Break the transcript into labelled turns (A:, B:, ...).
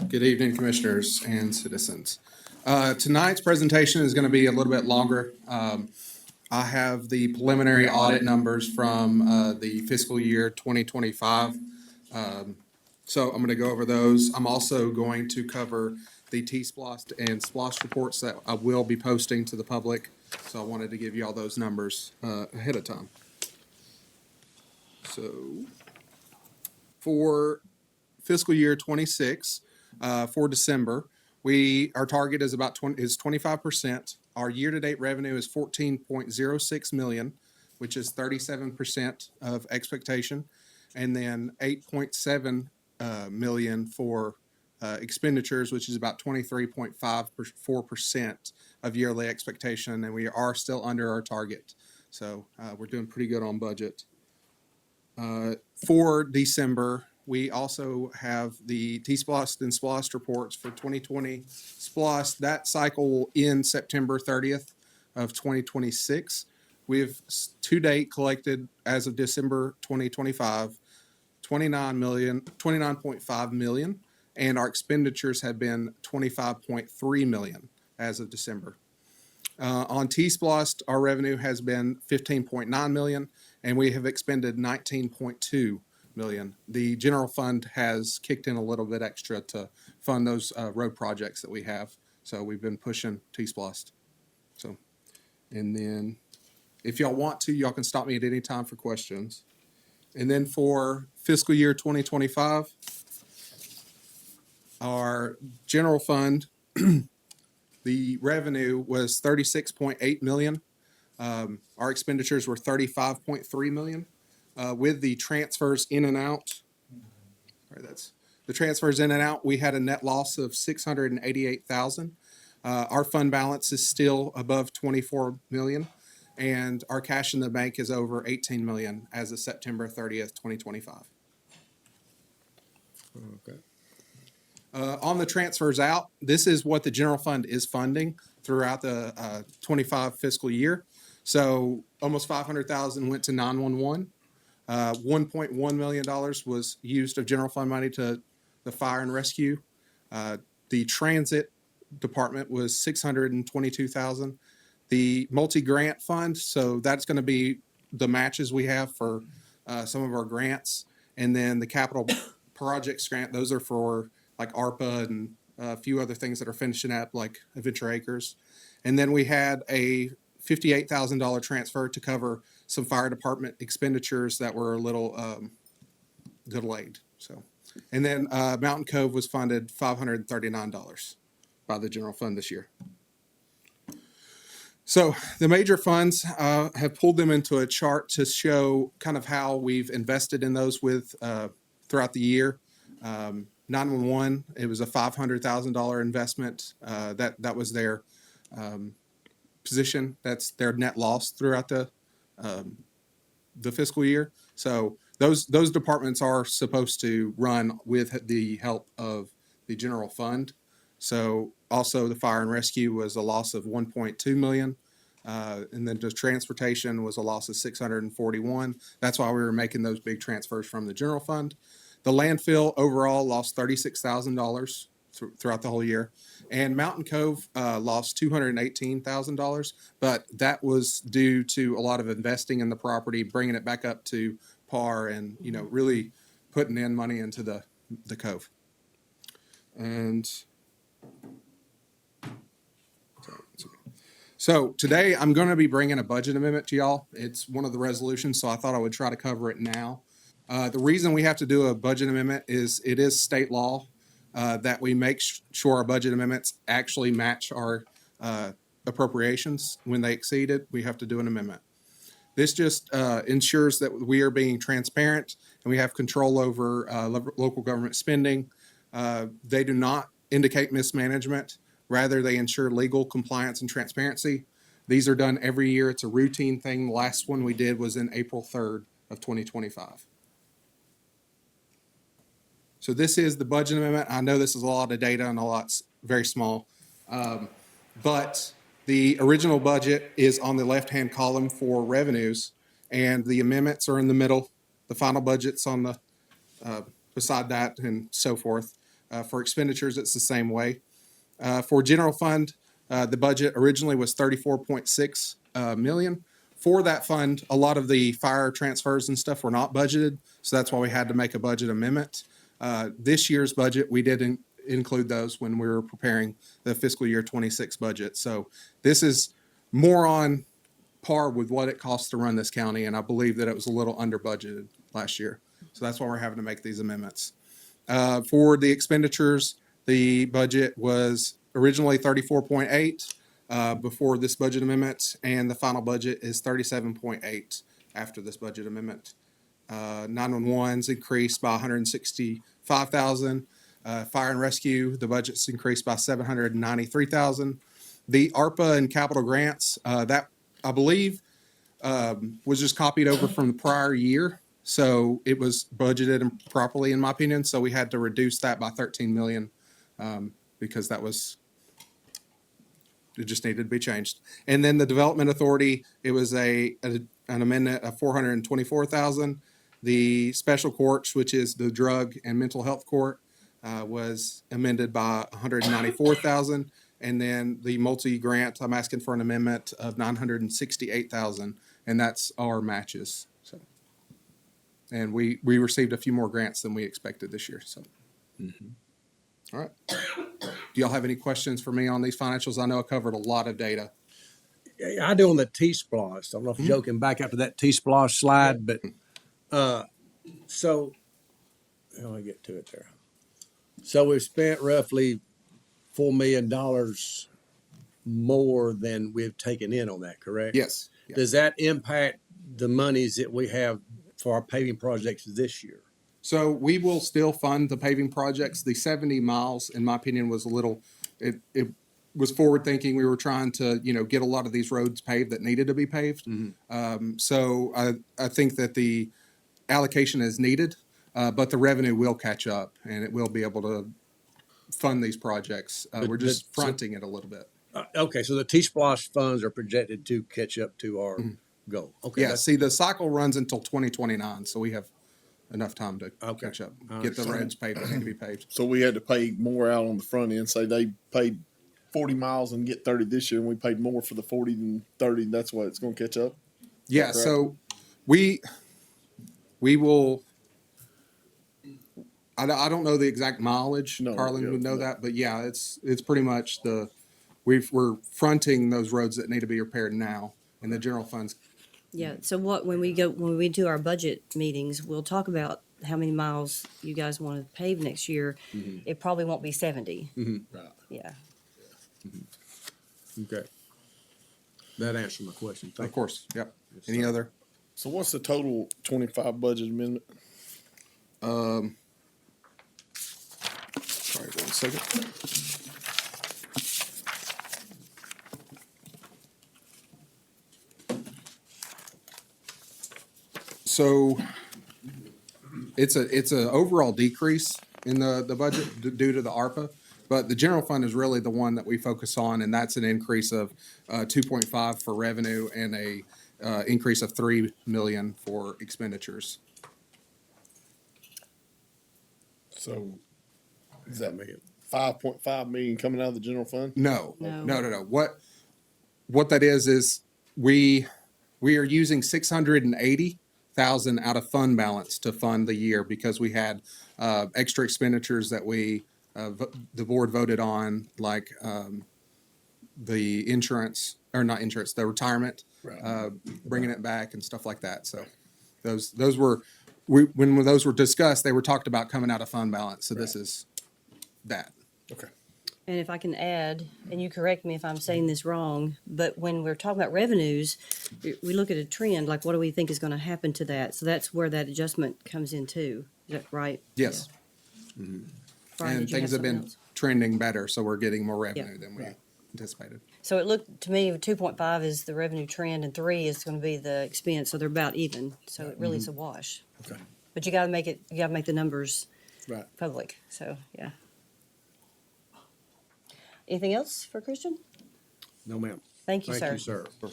A: Good evening, commissioners and citizens. Tonight's presentation is going to be a little bit longer. I have the preliminary audit numbers from the fiscal year 2025. So I'm going to go over those. I'm also going to cover the T-SPLOST and SPLOST reports that I will be posting to the public. So I wanted to give you all those numbers ahead of time. So for fiscal year 26, for December, our target is about 25%. Our year-to-date revenue is $14.06 million, which is 37% of expectation, and then $8.7 million for expenditures, which is about 23.54% of yearly expectation, and we are still under our target. So we're doing pretty good on budget. For December, we also have the T-SPLOST and SPLOST reports for 2020. SPLOST, that cycle will end September 30th of 2026. We have to date collected, as of December 2025, $29.5 million, and our expenditures have been $25.3 million as of December. On T-SPLOST, our revenue has been $15.9 million, and we have expended $19.2 million. The general fund has kicked in a little bit extra to fund those road projects that we have. So we've been pushing T-SPLOST. So, and then if y'all want to, y'all can stop me at any time for questions. And then for fiscal year 2025, our general fund, the revenue was $36.8 million. Our expenditures were $35.3 million. With the transfers in and out, we had a net loss of $688,000. Our fund balance is still above $24 million, and our cash in the bank is over $18 million as of September 30th, 2025. Okay. On the transfers out, this is what the general fund is funding throughout the 25 fiscal year. So almost $500,000 went to 911. $1.1 million was used of general fund money to the fire and rescue. The transit department was $622,000. The multi-grant fund, so that's going to be the matches we have for some of our grants. And then the capital projects grant, those are for like ARPA and a few other things that are finishing up, like Adventure Acres. And then we had a $58,000 transfer to cover some fire department expenditures that were a little delayed. So, and then Mountain Cove was funded $539 by the general fund this year. So the major funds have pulled them into a chart to show kind of how we've invested in those with throughout the year. 911, it was a $500,000 investment. That was their position. That's their net loss throughout the fiscal year. So those departments are supposed to run with the help of the general fund. So also the fire and rescue was a loss of $1.2 million. And then the transportation was a loss of $641. That's why we were making those big transfers from the general fund. The landfill overall lost $36,000 throughout the whole year. And Mountain Cove lost $218,000, but that was due to a lot of investing in the property, bringing it back up to par, and really putting in money into the cove. And so today I'm going to be bringing a budget amendment to y'all. It's one of the resolutions, so I thought I would try to cover it now. The reason we have to do a budget amendment is it is state law that we make sure our budget amendments actually match our appropriations. When they exceed it, we have to do an amendment. This just ensures that we are being transparent and we have control over local government spending. They do not indicate mismanagement. Rather, they ensure legal compliance and transparency. These are done every year. It's a routine thing. The last one we did was in April 3rd of 2025. So this is the budget amendment. I know this is a lot of data and a lot's very small, but the original budget is on the left-hand column for revenues, and the amendments are in the middle. The final budget's on the beside that, and so forth. For expenditures, it's the same way. For general fund, the budget originally was 34.6 million. For that fund, a lot of the fire transfers and stuff were not budgeted, so that's why we had to make a budget amendment. This year's budget, we didn't include those when we were preparing the fiscal year 26 budget. So this is more on par with what it costs to run this county, and I believe that it was a little under budgeted last year. So that's why we're having to make these amendments. For the expenditures, the budget was originally 34.8 before this budget amendment, and the final budget is 37.8 after this budget amendment. 911's increased by 165,000. Fire and rescue, the budget's increased by 793,000. The ARPA and capital grants, that I believe was just copied over from the prior year. So it was budgeted improperly, in my opinion. So we had to reduce that by 13 million because it just needed to be changed. And then the development authority, it was an amendment of 424,000. The special courts, which is the drug and mental health court, was amended by 194,000. And then the multi-grant, I'm asking for an amendment of 968,000, and that's our matches. So, and we received a few more grants than we expected this year. So, All right. Do y'all have any questions for me on these financials? I know I covered a lot of data.
B: I do on the T-Splosh. I don't know if you're joking back after that T-Splosh slide, but so how do I get to it there? So we've spent roughly $4 million more than we've taken in on that, correct?
A: Yes.
B: Does that impact the monies that we have for our paving projects this year?
A: So we will still fund the paving projects. The 70 miles, in my opinion, was a little, it was forward thinking. We were trying to, get a lot of these roads paved that needed to be paved. So I think that the allocation is needed, but the revenue will catch up and it will be able to fund these projects. We're just fronting it a little bit.
B: Okay, so the T-Splosh funds are projected to catch up to our goal. Okay.
A: Yeah, see, the cycle runs until 2029, so we have enough time to catch up, get the roads paved that need to be paved.
C: So we had to pay more out on the front end. Say they paid 40 miles and get 30 this year, and we paid more for the 40 than 30. That's why it's going to catch up.
A: Yeah. So we will. I don't know the exact mileage.
C: No,
A: Carlin would know that, but yeah, it's pretty much we're fronting those roads that need to be repaired now, and the general funds.
D: Yeah, so when we do our budget meetings, we'll talk about how many miles you guys want to pave next year. It probably won't be 70.
C: Right.
D: Yeah.
B: Okay. That answered my question. Thank
A: Of course. Yep. Any other?
C: So what's the total 25 budget amendment?
A: Sorry, 1 second. So it's a overall decrease in the budget due to the ARPA, but the general fund is really the one that we focus on, and that's an increase of 2.5 for revenue and a increase of 3 million for expenditures.
C: So is that 5.5 million coming out of the general fund?
A: No.
D: No.
A: What that is we are using 680,000 out of fund balance to fund the year because we had extra expenditures that the board voted on, like the insurance, or not insurance, the retirement,
C: Right.
A: bringing it back and stuff like that. So those were, when those were discussed, they were talked about coming out of fund balance. So this is that.
C: Okay.
D: And if I can add, and you correct me if I'm saying this wrong, but when we're talking about revenues, we look at a trend, like what do we think is going to happen to that? So that's where that adjustment comes in too. Is that right?
A: Yes.
D: Brian,
A: And
D: did you
A: things have
D: something
A: been
D: else?
A: trending better, so we're getting more revenue than we
C: Right.
A: anticipated.
D: So it looked to me 2.5 is the revenue trend and 3 is going to be the expense. So they're about even. So it really is a wash.
C: Okay.
D: But you got to make the numbers
C: Right.
D: public. So yeah. Anything else for Christian?
B: No, ma'am.
D: Thank you,
B: Thank
D: sir.
B: you, sir.